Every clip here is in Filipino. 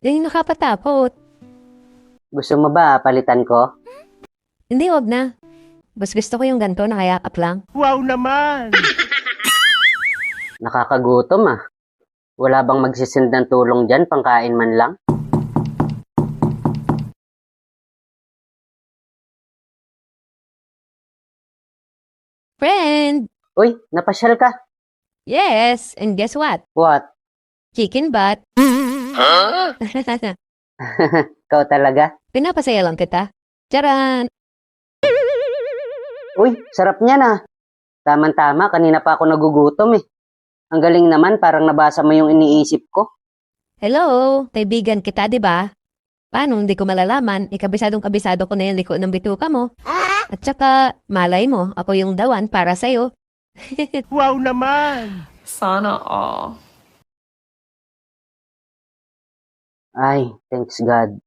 Yan yung nakapatapot. Gusto mo ba palitan ko? Hindi, wag na. Mas gusto ko yung ganito, nakayakap lang. Wow naman! Nakakagutom ah. Wala bang magsisend ng tulong dyan, pangkain man lang? Friend! Uy, napasyal ka. Yes! And guess what? What? Chicken butt. Ikaw talaga? Pinapasaya lang kita. Charan! Uy, sarap niya na. Tama-tama, kanina pa ako nagugutom eh. Ang galing naman, parang nabasa mo yung iniisip ko. Hello! Kaibigan kita, di ba? Paano hindi ko malalaman? Ikabisadong-kabisado ko na yung liko ng bituka mo. At saka, malay mo, ako yung dawan para sa'yo. Wow naman! Sana all. Ay, thanks God.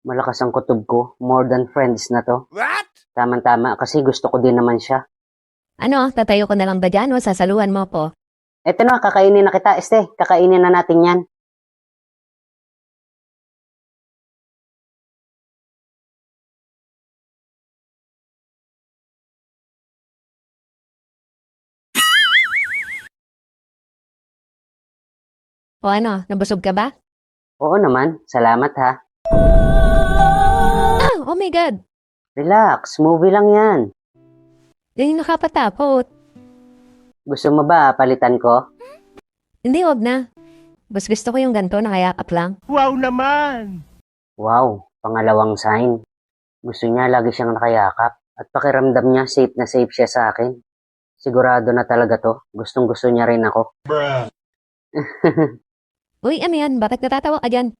Malakas ang kutob ko. More than friends na to. What? Tama-tama, kasi gusto ko din naman siya. Ano, tatayo ko na lang ba dyan o sasaluhan mo po? Eto na, kakainin na kita, Este. Kakainin na natin yan. O ano, nabusog ka ba? Oo naman, salamat ha. Ah, oh my God! Relax, movie lang yan. Yan yung nakapatapot. Gusto mo ba palitan ko? Hindi, wag na. Mas gusto ko yung ganito, nakayakap lang. Wow naman! Wow, pangalawang sign. Gusto niya lagi siyang nakayakap at pakiramdam niya safe na safe siya sa akin. Sigurado na talaga to. Gustong gusto niya rin ako. Uy, ano yan? Bakit natatawa ka dyan?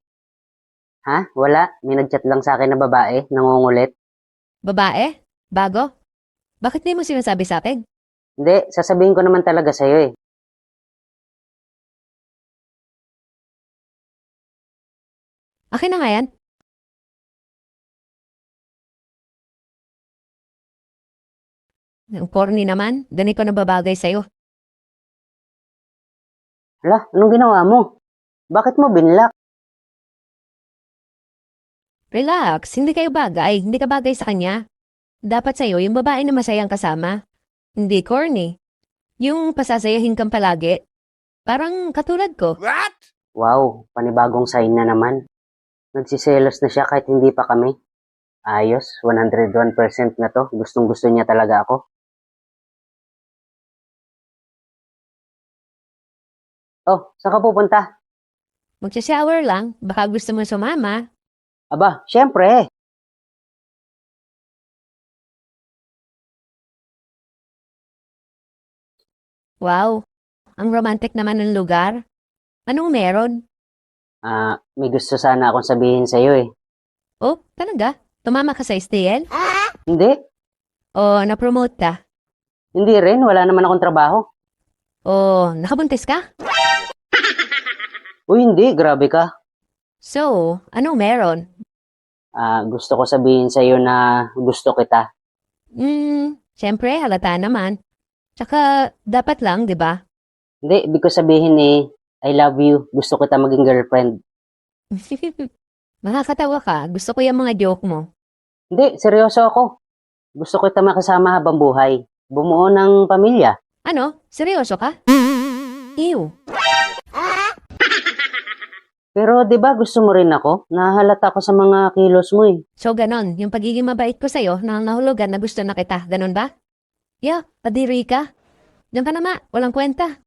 Ha? Wala. May nagchat lang sa akin na babae, nangungulit. Babae? Bago? Bakit di mo sinasabi sa akin? Hindi, sasabihin ko naman talaga sa'yo eh. Akin na nga yan. Ang corny naman. Ganito na babagay sa'yo. Hala, anong ginawa mo? Bakit mo binlock? Relax. Hindi kayo bagay. Hindi ka bagay sa kanya. Dapat sa'yo yung babae na masayang kasama. Hindi corny. Yung pasasayahin kang palagi. Parang katulad ko. What? Wow, panibagong sign na naman. Nagsiselos na siya kahit hindi pa kami. Ayos, 101% na to. Gustong gusto niya talaga ako. Oh, saan ka pupunta? Magsha-shower lang. Baka gusto mo sumama. Aba, syempre. Wow. Ang romantic naman ng lugar. Anong meron? May gusto sana akong sabihin sa'yo eh. Oh, talaga? Tumama ka sa STL? Hindi, O na-promote ka? hindi rin. Wala naman akong trabaho. O nakabuntis ka? Uy, hindi. Grabe ka. So, anong meron? Gusto ko sabihin sa'yo na gusto kita. Siyempre, halata naman. Tsaka, dapat lang, di ba? Hindi, ibig ko sabihin eh, I love you. Gusto kita maging girlfriend. Makakatawa ka. Gusto ko yung mga joke mo. Hindi, seryoso ako. Gusto kita makasama habang buhay. Bumuo ng pamilya. Ano? Seryoso ka? Ew. Pero 'di ba gusto mo rin ako? Nahalata ko sa mga kilos mo eh. So, ganon. Yung pagiging mabait ko sa'yo, nang nahulugan na gusto na kita. Ganon ba? Yeah, padiri ka. Diyan ka na ma. Walang kwenta.